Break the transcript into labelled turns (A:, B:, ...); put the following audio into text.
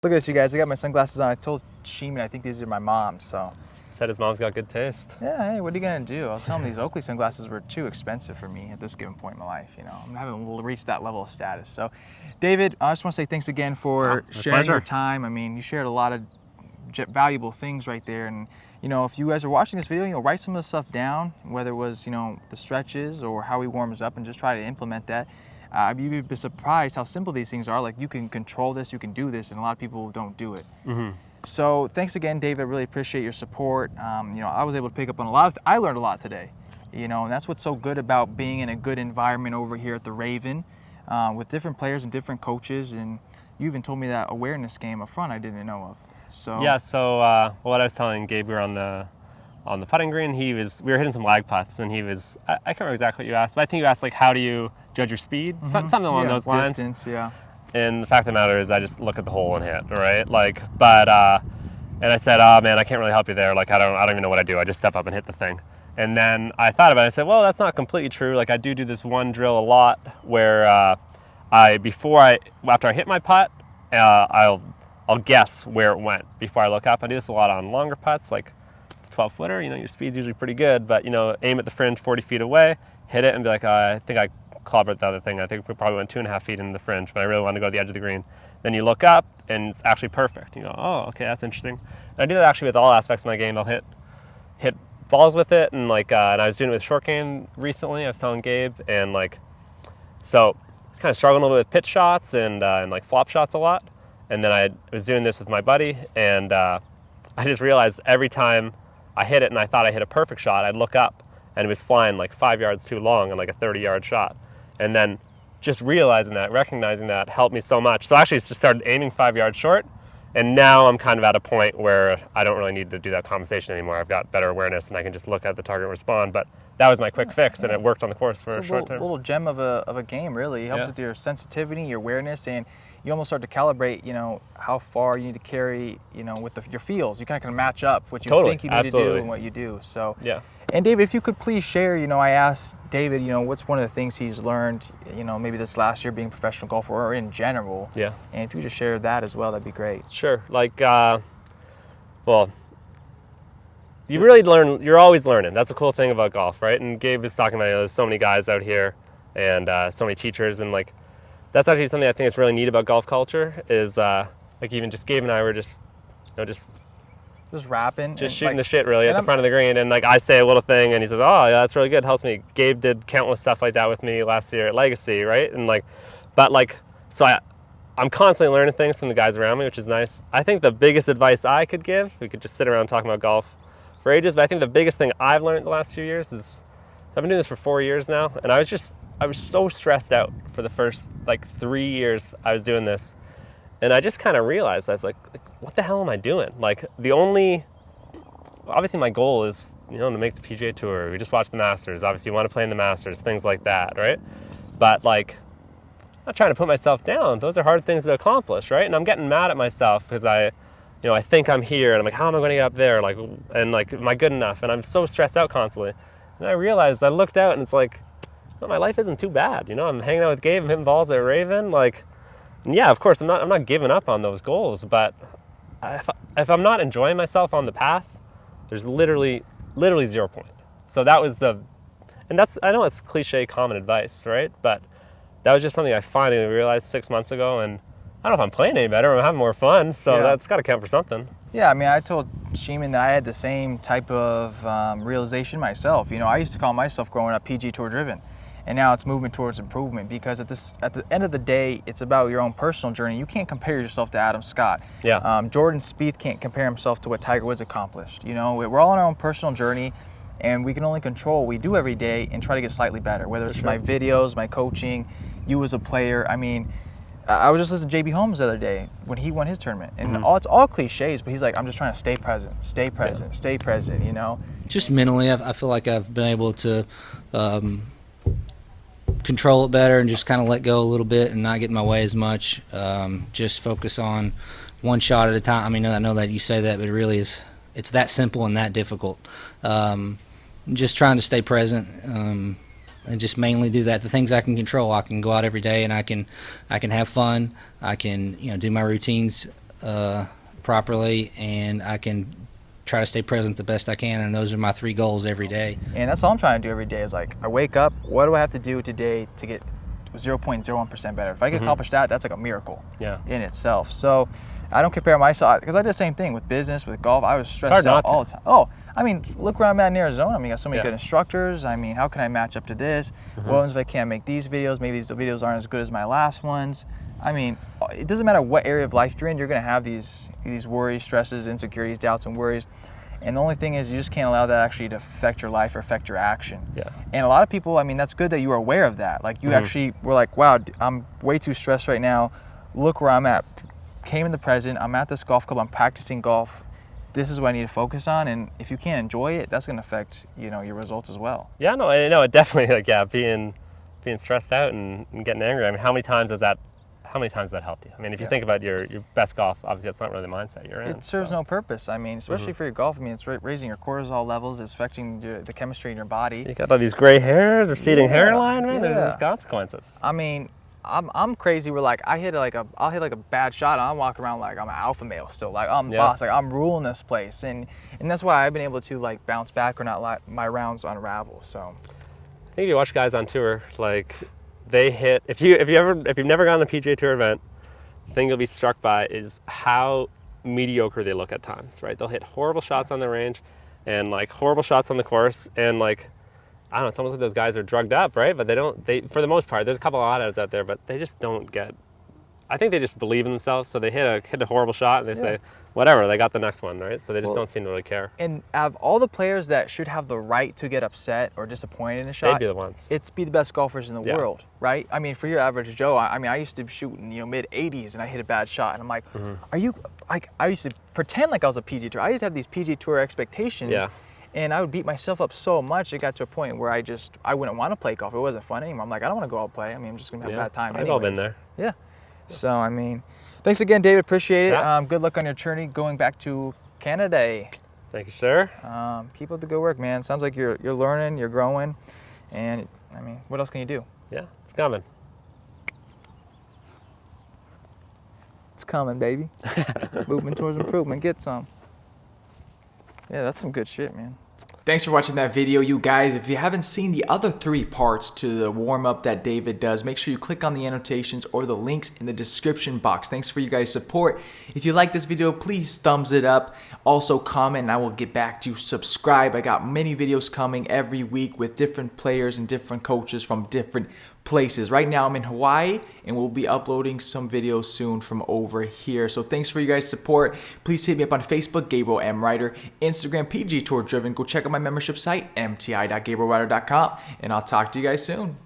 A: Look at this, you guys. I got my sunglasses on. I told Sheeman I think these are my mom's, so.
B: Said his mom's got good taste.
A: Yeah, hey, what are you gonna do? I was telling him these Oakley sunglasses were too expensive for me at this given point in my life. You know, I haven't reached that level of status. So, David, I just want to say thanks again for sharing your time. I mean, you shared a lot of valuable things right there. And, you know, if you guys are watching this video, you know, write some of the stuff down, whether it was, you know, the stretches or how he warms up, and just try to implement that. You'd be surprised how simple these things are. Like, you can control this, you can do this, and a lot of people don't do it.
B: Mm-hmm.
A: So thanks again, David. I really appreciate your support. You know, I was able to pick up on a lot of, I learned a lot today, you know, and that's what's so good about being in a good environment over here at the Raven with different players and different coaches. And you even told me that awareness game up front I didn't know of. So
B: yeah, so what I was telling Gabe, we were on the putting green. We were hitting some lag putts, and he was, I can't remember exactly what you asked, but I think you asked, like, how do you judge your speed?
A: Mm-hmm.
B: Something along those lines.
A: Distance, yeah.
B: And the fact of the matter is, I just look at the hole and hit, right? Like, but, and I said, oh man, I can't really help you there. Like, I don't even know what I do. I just step up and hit the thing. And then I thought about it. I said, well, that's not completely true. Like, I do this one drill a lot where after I hit my putt, I'll guess where it went before I look up. I do this a lot on longer putts, like 12-footer. You know, your speed's usually pretty good, but, you know, aim at the fringe 40 feet away, hit it, and be like, I think I clobbered the other thing. I think we probably went 2.5 feet into the fringe, but I really wanted to go to the edge of the green. Then you look up, and it's actually perfect. You go, oh, okay, that's interesting. And I do that actually with all aspects of my game. I'll hit balls with it, and like, and I was doing it with short game recently. I was telling Gabe, and like, so I was kind of struggling a little bit with pitch shots and like flop shots a lot. And then I was doing this with my buddy, and I just realized every time I hit it and I thought I hit a perfect shot, I'd look up, and it was flying like 5 yards too long and like a 30-yard shot. And then just realizing that, recognizing that helped me so much. So I actually just started aiming 5 yards short, and now I'm kind of at a point where I don't really need to do that compensation anymore. I've got better awareness, and I can just look at the target and respond. But that was my quick fix, and it worked on the course for a short time.
A: It's a little gem of a game, really. It helps with your sensitivity, your awareness, and you almost start to calibrate, you know, how far you need to carry, you know, with your feels. You kind of match up what you think you need to do and what you do. So,
B: yeah.
A: And David, if you could please share, you know, I asked David, you know, what's one of the things he's learned, you know, maybe this last year being a professional golfer or in general.
B: Yeah.
A: And if you could just share that as well, that'd be great.
B: Sure. Like, well, you really learn, you're always learning. That's a cool thing about golf, right? And Gabe was talking about, you know, there's so many guys out here and so many teachers, and like, that's actually something I think is really neat about golf culture is like, even just Gabe and I were just, you know, just
A: rapping,
B: just shooting the shit really at the front of the green, and like I say a little thing and he says, oh yeah, that's really good, helps me. Gabe did countless stuff like that with me last year at Legacy, right? And like, but like, so I'm constantly learning things from the guys around me, which is nice. I think the biggest advice I could give, we could just sit around talking about golf for ages, but I think the biggest thing I've learned the last few years is, so I've been doing this for 4 years now, and I was so stressed out for the first like 3 years I was doing this. And I just kind of realized, I was like, what the hell am I doing? Like, obviously my goal is, you know, to make the PGA Tour. We just watched the Masters. Obviously you want to play in the Masters, things like that, right? But like, I'm not trying to put myself down. Those are hard things to accomplish, right? And I'm getting mad at myself because I think I'm here, and I'm like, how am I going to get up there? Like, and like, am I good enough? And I'm so stressed out constantly. And I realized, I looked out and it's like, well, my life isn't too bad. You know, I'm hanging out with Gabe, I'm hitting balls at Raven, like, and yeah, of course, I'm not giving up on those goals, but if I'm not enjoying myself on the path, there's literally 0 point. So that was and that's, I know it's cliche common advice, right? But that was just something I finally realized 6 months ago, and I don't know if I'm playing any better, I'm having more fun, so that's got to count for something.
A: Yeah, I mean, I told Sheeman that I had the same type of realization myself. You know, I used to call myself growing up PG Tour driven. And now it's movement towards improvement, because at the end of the day, it's about your own personal journey. You can't compare yourself to Adam Scott.
B: Yeah.
A: Jordan Spieth can't compare himself to what Tiger Woods accomplished. You know, we're all on our own personal journey, and we can only control what we do every day and try to get slightly better, whether it's my videos, my coaching, you as a player. I mean, I was just listening to J.B. Holmes the other day when he won his tournament, and it's all cliches, but he's like, I'm just trying to stay present, stay present, you know?
C: Just mentally, I feel like I've been able to control it better and just kind of let go a little bit and not get in my way as much. Just focus on one shot at a time. I mean, I know that you say that, but it really is, it's that simple and that difficult. Just trying to stay present and just mainly do that. The things I can control, I can go out every day and I can have fun. I can, you know, do my routines properly, and I can try to stay present the best I can. And those are my 3 goals every day.
A: And that's all I'm trying to do every day is like, I wake up, what do I have to do today to get 0.01% better? If I can accomplish that, that's like a miracle in itself. So I don't compare myself, because I did the same thing with business, with golf. I was stressed out all the time. Oh, I mean, look where I'm at in Arizona. I mean, I got so many good instructors. I mean, how can I match up to this? What happens if I can't make these videos? Maybe these videos aren't as good as my last ones. I mean, it doesn't matter what area of life you're in, you're going to have these worries, stresses, insecurities, doubts, and worries. And the only thing is, you just can't allow that actually to affect your life or affect your action. And a lot of people, I mean, that's good that you are aware of that. Like, you actually were like, wow, I'm way too stressed right now. Look where I'm at. Came in the present. I'm at this golf club. I'm practicing golf. This is what I need to focus on. And if you can't enjoy it, that's going to affect, your results as well.
B: Yeah, no, I know. It definitely, like, being stressed out and getting angry. I mean, how many times has that helped you? I mean, if you think about your best golf, obviously that's not really the mindset you're in.
A: It serves no purpose. I mean, especially for your golf. I mean, it's raising your cortisol levels. It's affecting the chemistry in your body.
B: You got all these gray hairs, receding hairline, man. There's consequences.
A: I mean, I'm crazy. We're like, I'll hit like a bad shot, and I'm walking around like I'm an alpha male still. Like, I'm the boss. Like, I'm ruling this place, and that's why I've been able to like bounce back or not let my rounds unravel. So
B: I think if you watch guys on tour, like, they hit, if you've never gone to a PGA Tour event, the thing you'll be struck by is how mediocre they look at times, right? They'll hit horrible shots on the range and like horrible shots on the course, and like, I don't know, it's almost like those guys are drugged up, right? But they for the most part, there's a couple of odd outs out there, but they just don't get, I think they just believe in themselves, so they hit a horrible shot and they say, whatever, they got the next one, right? So they just don't seem to really care.
A: And of all the players that should have the right to get upset or disappointed in a shot,
B: They'd be the ones.
A: It's be the best golfers in the world, right? I mean, for your average Joe, I mean, I used to shoot in mid 80s and I hit a bad shot, and I'm like, are you like? I used to pretend like I was a PGA Tour. I used to have these PGA Tour expectations. And I would beat myself up so much, it got to a point where I wouldn't want to play golf. It wasn't fun anymore. I'm like, I don't want to go out play. I mean, I'm just going to have a bad time anyways.
B: I've all been there.
A: Yeah. So, I mean, thanks again, David. Appreciate it. Good luck on your journey going back to Canada.
B: Thank you, sir.
A: Keep up the good work, man. Sounds like you're learning, you're growing. And, I mean, what else can you do?
B: Yeah, it's coming.
A: It's coming, baby. Movement towards improvement. Get some. Yeah, that's some good shit, man. Thanks for watching that video, you guys. If you haven't seen the other 3 parts to the warm-up that David does, make sure you click on the annotations or the links in the description box. Thanks for you guys' support. If you like this video, please thumbs it up. Also comment and I will get back to you. Subscribe. I got many videos coming every week with different players and different coaches from different places. Right now I'm in Hawaii and we'll be uploading some videos soon from over here. So thanks for you guys' support. Please hit me up on Facebook, Gabriel M. Ryder, Instagram, PGA Tour Driven. Go check out my membership site, mti.gabrielryder.com, and I'll talk to you guys soon.